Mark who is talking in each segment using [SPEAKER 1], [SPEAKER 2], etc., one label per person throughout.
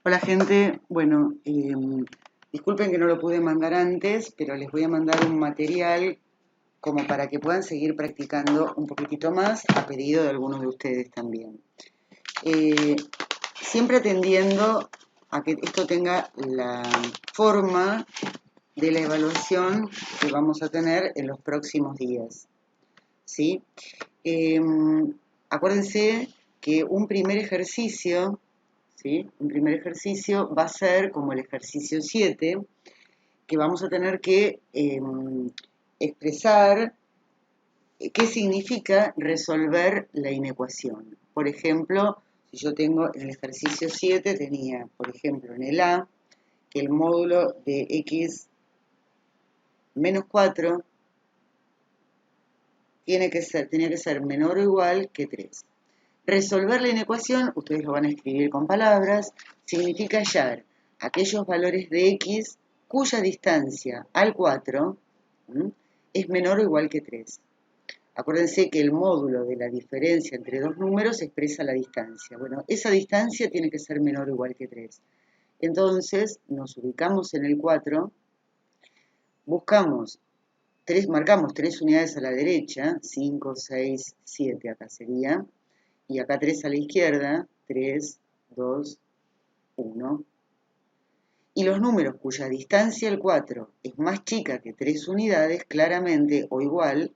[SPEAKER 1] Hola gente, bueno, disculpen que no lo pude mandar antes, pero les voy a mandar un material como para que puedan seguir practicando un poquitito más a pedido de algunos de ustedes también. Eh, Siempre atendiendo a que esto tenga la forma de la evaluación que vamos a tener en los próximos días, ¿sí? Eh, Acuérdense que un primer ejercicio, ¿sí? Un primer ejercicio va a ser como el ejercicio 7, que vamos a tener que expresar qué significa resolver la inecuación. Por ejemplo, si yo tengo en el ejercicio 7, tenía, por ejemplo, en el A, que el módulo de x menos 4 tenía que ser menor o igual que 3. Resolver la inecuación, ustedes lo van a escribir con palabras, significa hallar aquellos valores de x cuya distancia al 4 es menor o igual que 3. Acuérdense que el módulo de la diferencia entre dos números expresa la distancia. Bueno, esa distancia tiene que ser menor o igual que 3. Entonces, nos ubicamos en el 4, buscamos marcamos 3 unidades a la derecha, 5, 6, 7 acá sería, y acá 3 a la izquierda, 3, 2, 1. Y los números cuya distancia al 4 es más chica que 3 unidades, claramente o igual,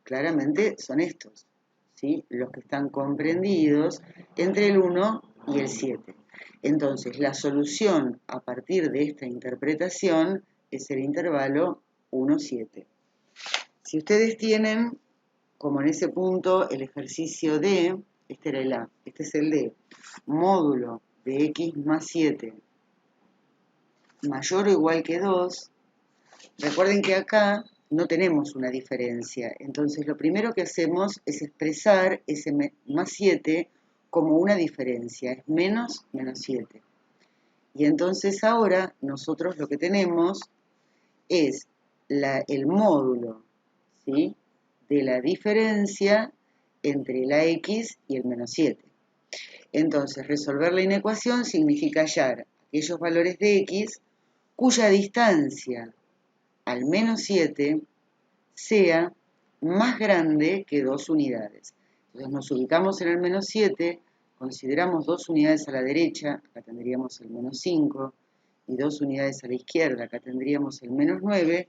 [SPEAKER 1] claramente son estos, ¿sí? Los que están comprendidos entre el 1 y el 7. Entonces, la solución a partir de esta interpretación es el intervalo 1, 7. Si ustedes tienen, como en ese punto, el ejercicio D, este era el A, este es el D, módulo de x más 7 mayor o igual que 2, recuerden que acá no tenemos una diferencia. Entonces, lo primero que hacemos es expresar ese más 7 como una diferencia, es menos 7. Y entonces ahora nosotros lo que tenemos es el módulo, ¿sí?, de la diferencia entre la x y el menos 7. Entonces, resolver la inecuación significa hallar aquellos valores de x cuya distancia al menos 7 sea más grande que 2 unidades. Entonces nos ubicamos en el menos 7, consideramos 2 unidades a la derecha, acá tendríamos el menos 5, y 2 unidades a la izquierda, acá tendríamos el menos 9,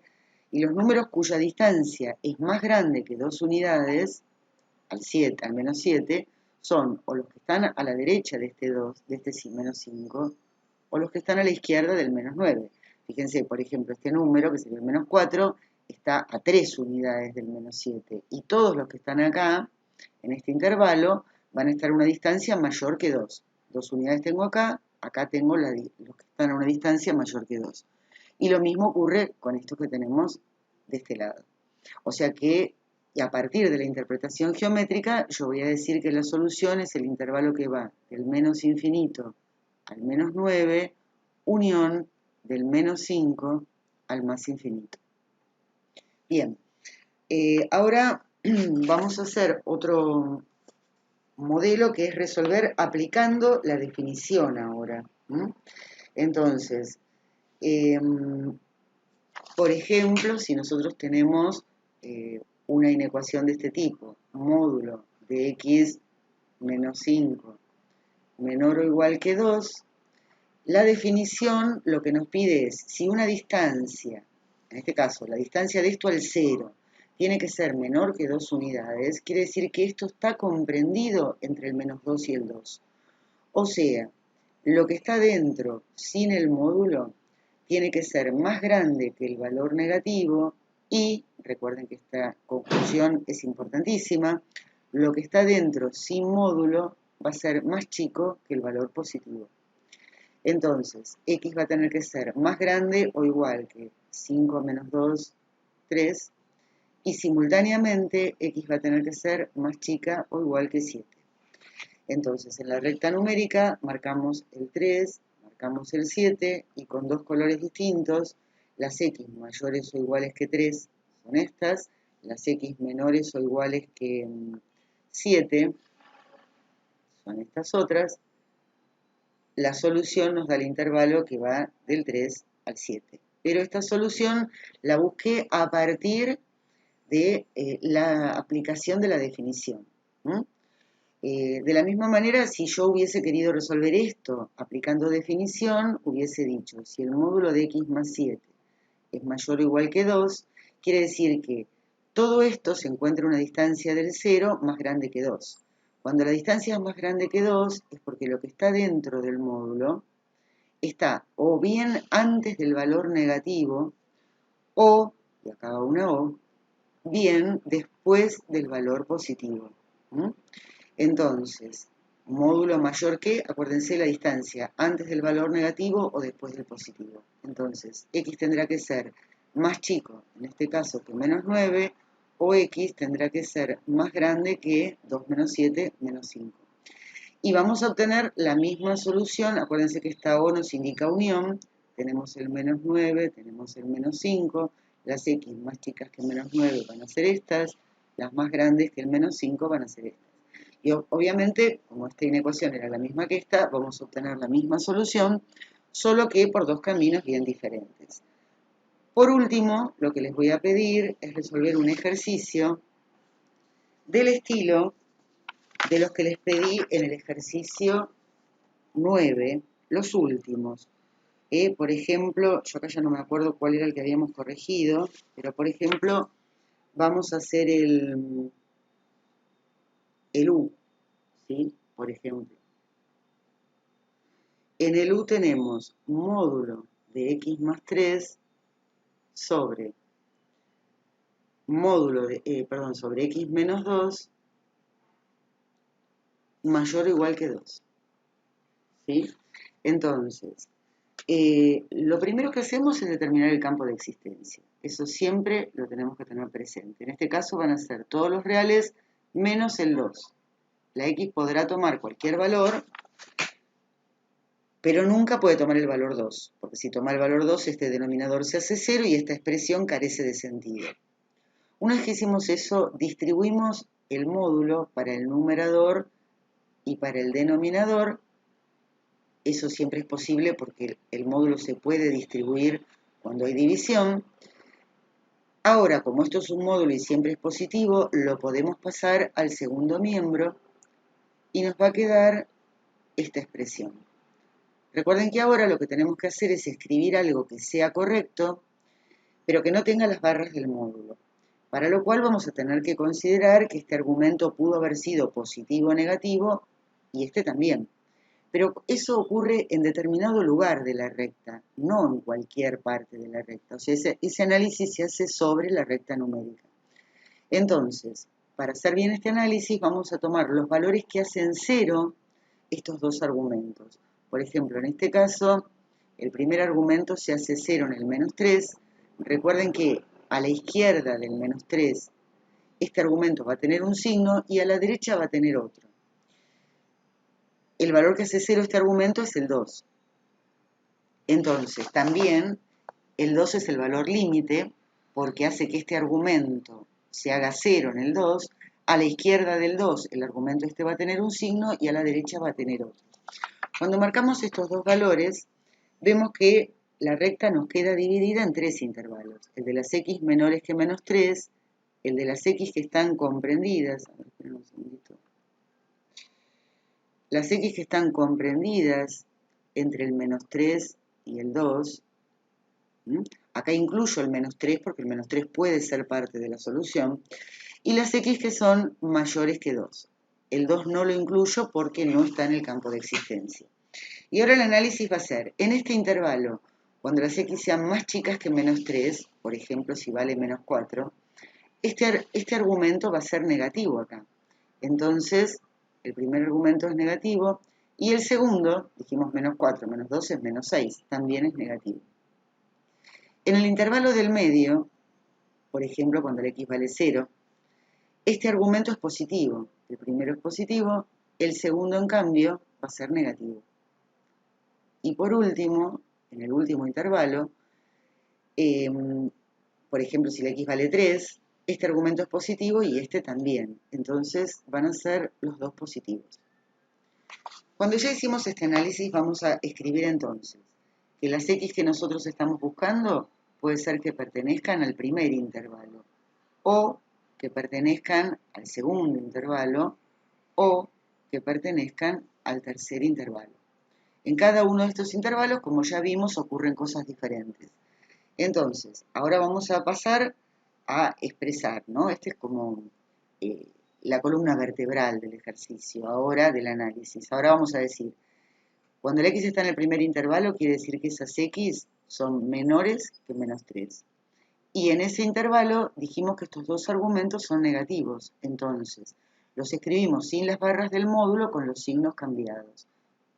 [SPEAKER 1] y los números cuya distancia es más grande que 2 unidades, al menos 7, son o los que están a la derecha de este 2, de este menos 5, o los que están a la izquierda del menos 9. Fíjense, por ejemplo, este número, que sería el menos 4, está a 3 unidades del menos 7. Y todos los que están acá, en este intervalo, van a estar a una distancia mayor que 2. 2 unidades tengo acá, acá tengo los que están a una distancia mayor que 2. Y lo mismo ocurre con estos que tenemos de este lado. O sea que, y a partir de la interpretación geométrica, yo voy a decir que la solución es el intervalo que va del menos infinito al menos 9, unión del menos 5 al más infinito. Bien, ahora vamos a hacer otro modelo que es resolver aplicando la definición ahora. Entonces, eh, por ejemplo, si nosotros tenemos una inecuación de este tipo, módulo de x menos 5 menor o igual que 2, la definición lo que nos pide es, si una distancia, en este caso, la distancia de esto al 0, tiene que ser menor que 2 unidades, quiere decir que esto está comprendido entre el menos 2 y el 2. O sea, lo que está dentro sin el módulo tiene que ser más grande que el valor negativo y, recuerden que esta conclusión es importantísima, lo que está dentro sin módulo va a ser más chico que el valor positivo. Entonces, x va a tener que ser más grande o igual que 5 menos 2, 3, y simultáneamente x va a tener que ser más chica o igual que 7. Entonces, en la recta numérica marcamos el 3, marcamos el 7 y con dos colores distintos, las x mayores o iguales que 3 son estas, las x menores o iguales que 7 son estas otras, la solución nos da el intervalo que va del 3 al 7. Pero esta solución la busqué a partir de la aplicación de la definición. De la misma manera, si yo hubiese querido resolver esto aplicando definición, hubiese dicho, si el módulo de x más 7 es mayor o igual que 2, quiere decir que todo esto se encuentra a una distancia del 0 más grande que 2. Cuando la distancia es más grande que 2 es porque lo que está dentro del módulo está o bien antes del valor negativo o, y acá va una o, bien después del valor positivo. Entonces, módulo mayor que, acuérdense la distancia, antes del valor negativo o después del positivo. Entonces, x tendrá que ser más chico, en este caso, que menos 9, o x tendrá que ser más grande que 2 menos 7 menos 5. Y vamos a obtener la misma solución, acuérdense que esta O nos indica unión, tenemos el menos 9, tenemos el menos 5, las x más chicas que menos 9 van a ser estas, las más grandes que el menos 5 van a ser estas. Y obviamente, como esta inecuación era la misma que esta, vamos a obtener la misma solución, solo que por dos caminos bien diferentes. Por último, lo que les voy a pedir es resolver un ejercicio del estilo de los que les pedí en el ejercicio 9, los últimos. Por ejemplo, yo acá ya no me acuerdo cuál era el que habíamos corregido, pero por ejemplo, vamos a hacer el U, ¿sí? Por ejemplo. En el U tenemos módulo de x más 3 sobre módulo de, sobre x menos 2 mayor o igual que 2. ¿Sí? Entonces, lo primero que hacemos es determinar el campo de existencia. Eso siempre lo tenemos que tener presente. En este caso van a ser todos los reales menos el 2. La x podrá tomar cualquier valor, pero nunca puede tomar el valor 2, porque si toma el valor 2, este denominador se hace 0 y esta expresión carece de sentido. Una vez que hicimos eso, distribuimos el módulo para el numerador y para el denominador. Eso siempre es posible porque el módulo se puede distribuir cuando hay división. Ahora, como esto es un módulo y siempre es positivo, lo podemos pasar al segundo miembro y nos va a quedar esta expresión. Recuerden que ahora lo que tenemos que hacer es escribir algo que sea correcto, pero que no tenga las barras del módulo. Para lo cual vamos a tener que considerar que este argumento pudo haber sido positivo o negativo y este también. Pero eso ocurre en determinado lugar de la recta, no en cualquier parte de la recta. O sea, ese análisis se hace sobre la recta numérica. Entonces, para hacer bien este análisis, vamos a tomar los valores que hacen 0 estos dos argumentos. Por ejemplo, en este caso, el primer argumento se hace 0 en el menos 3. Recuerden que a la izquierda del menos 3, este argumento va a tener un signo y a la derecha va a tener otro. El valor que hace 0 este argumento es el 2. Entonces, también el 2 es el valor límite porque hace que este argumento se haga 0 en el 2. A la izquierda del 2 el argumento este va a tener un signo y a la derecha va a tener otro. Cuando marcamos estos dos valores, vemos que la recta nos queda dividida en tres intervalos. El de las x menores que menos 3, el de las x que están comprendidas, a ver, esperen un segundito. Las x que están comprendidas entre el menos 3 y el 2, acá incluyo el menos 3 porque el menos 3 puede ser parte de la solución, y las x que son mayores que 2. El 2 no lo incluyo porque no está en el campo de existencia. Y ahora el análisis va a ser, en este intervalo, cuando las x sean más chicas que menos 3, por ejemplo, si vale menos 4, este argumento va a ser negativo acá. Entonces, el primer argumento es negativo, y el segundo, dijimos menos 4, menos 2 es menos 6, también es negativo. En el intervalo del medio, por ejemplo, cuando la x vale 0, este argumento es positivo. El primero es positivo, el segundo, en cambio, va a ser negativo. Y por último, en el último intervalo, por ejemplo, si la x vale 3, este argumento es positivo y este también. Entonces van a ser los dos positivos. Cuando ya hicimos este análisis, vamos a escribir entonces que las X que nosotros estamos buscando puede ser que pertenezcan al primer intervalo, o que pertenezcan al segundo intervalo, o que pertenezcan al tercer intervalo. En cada uno de estos intervalos, como ya vimos, ocurren cosas diferentes. Entonces, ahora vamos a pasar a expresar, ¿no? Este es como la columna vertebral del ejercicio, ahora del análisis. Ahora vamos a decir, cuando el x está en el primer intervalo, quiere decir que esas x son menores que menos 3. Y en ese intervalo dijimos que estos dos argumentos son negativos. Entonces, los escribimos sin las barras del módulo con los signos cambiados.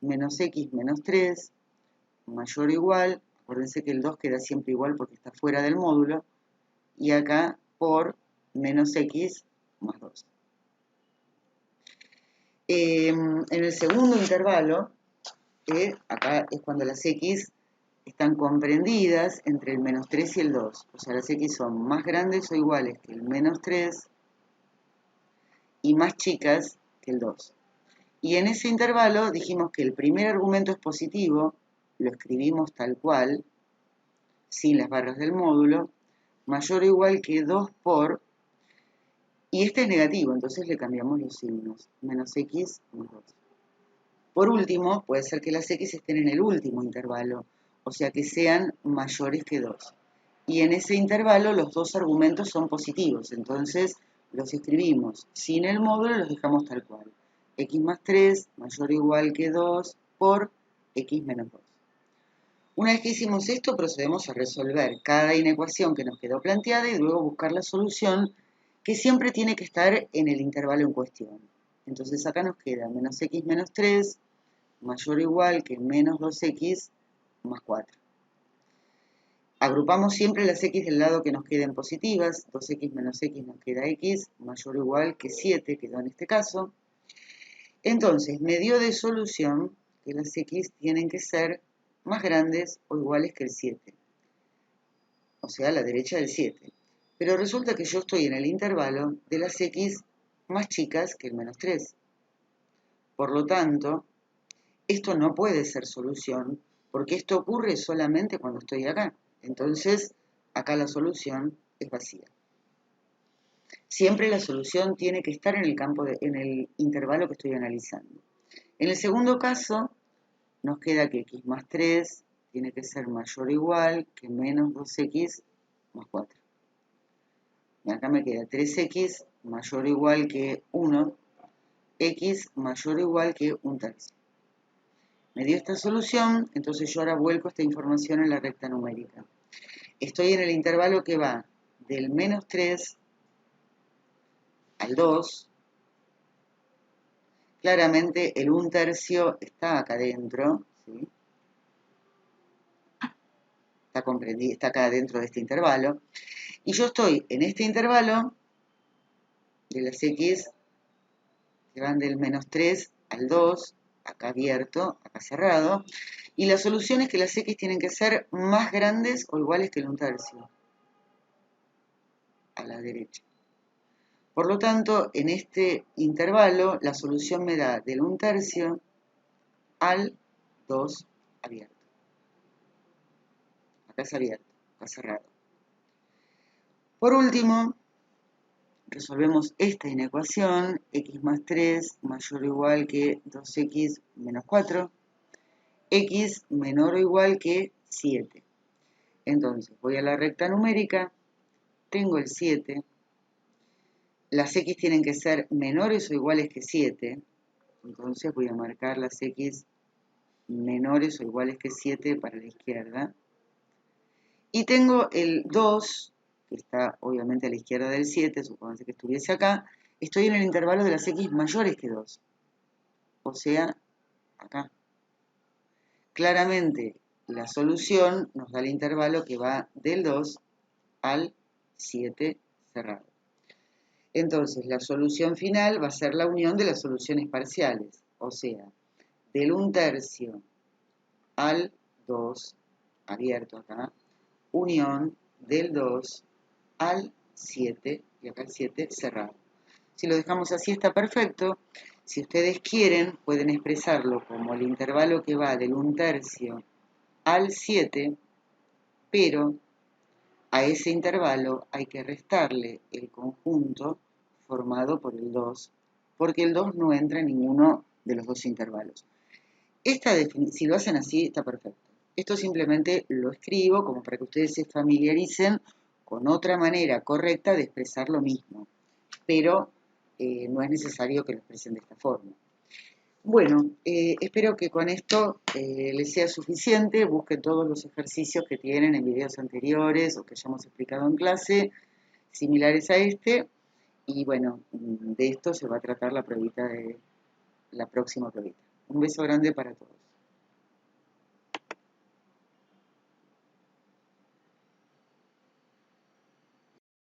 [SPEAKER 1] Menos x menos 3, mayor o igual, acuérdense que el 2 queda siempre igual porque está fuera del módulo, y acá por menos x más 2. En el segundo intervalo, acá es cuando las x están comprendidas entre el menos 3 y el 2. O sea, las x son más grandes o iguales que el menos 3 y más chicas que el 2. Y en ese intervalo dijimos que el primer argumento es positivo, lo escribimos tal cual, sin las barras del módulo, mayor o igual que 2 por, y este es negativo, entonces le cambiamos los signos, menos x más 2. Por último, puede ser que las x estén en el último intervalo, o sea que sean mayores que 2. Y en ese intervalo los dos argumentos son positivos, entonces los escribimos sin el módulo, los dejamos tal cual. X más 3 mayor o igual que 2 por x menos 2. Una vez que hicimos esto, procedemos a resolver cada inecuación que nos quedó planteada y luego buscar la solución que siempre tiene que estar en el intervalo en cuestión. Entonces acá nos queda menos x menos 3 mayor o igual que menos 2x más 4. Agrupamos siempre las x del lado que nos queden positivas, 2x menos x nos queda x, mayor o igual que 7, quedó en este caso. Entonces, me dio de solución que las x tienen que ser más grandes o iguales que el 7, o sea, a la derecha del 7. Pero resulta que yo estoy en el intervalo de las x más chicas que el menos 3. Por lo tanto, esto no puede ser solución, porque esto ocurre solamente cuando estoy acá. Entonces, acá la solución es vacía. Siempre la solución tiene que estar en el campo en el intervalo que estoy analizando. En el segundo caso, nos queda que x más 3 tiene que ser mayor o igual que menos 2x más 4. Y acá me queda 3x mayor o igual que 1, x mayor o igual que 1/3. Me dio esta solución, entonces yo ahora vuelco esta información en la recta numérica. Estoy en el intervalo que va del menos 3 al 2. Claramente el 1/3 está acá adentro, ¿sí? Está comprendido, está acá dentro de este intervalo. Y yo estoy en este intervalo de las x que van del menos 3 al 2, acá abierto, acá cerrado. Y la solución es que las x tienen que ser más grandes o iguales que el 1/3, a la derecha. Por lo tanto, en este intervalo, la solución me da del 1/3 al 2 abierto. Acá es abierto, acá cerrado. Por último, resolvemos esta inecuación, x más 3 mayor o igual que 2x menos 4, x menor o igual que 7. Entonces, voy a la recta numérica, tengo el 7, las x tienen que ser menores o iguales que 7, entonces voy a marcar las x menores o iguales que 7 para la izquierda. Y tengo el 2, que está obviamente a la izquierda del 7, supongamos que estuviese acá. Estoy en el intervalo de las x mayores que 2, o sea, acá. Claramente, la solución nos da el intervalo que va del 2 al 7 cerrado. Entonces, la solución final va a ser la unión de las soluciones parciales, o sea, del 1/3 al 2, abierto acá, unión del 2 al 7, y acá el 7 cerrado. Si lo dejamos así está perfecto. Si ustedes quieren, pueden expresarlo como el intervalo que va del 1/3 al 7, pero a ese intervalo hay que restarle el conjunto formado por el 2, porque el 2 no entra en ninguno de los dos intervalos. Si lo hacen así, está perfecto. Esto simplemente lo escribo como para que ustedes se familiaricen con otra manera correcta de expresar lo mismo, pero no es necesario que lo expresen de esta forma. Bueno, espero que con esto les sea suficiente. Busquen todos los ejercicios que tienen en videos anteriores o que ya hemos explicado en clase, similares a este. Y bueno, de esto se va a tratar la pruebita de la próxima pruebita. Un beso grande para todos.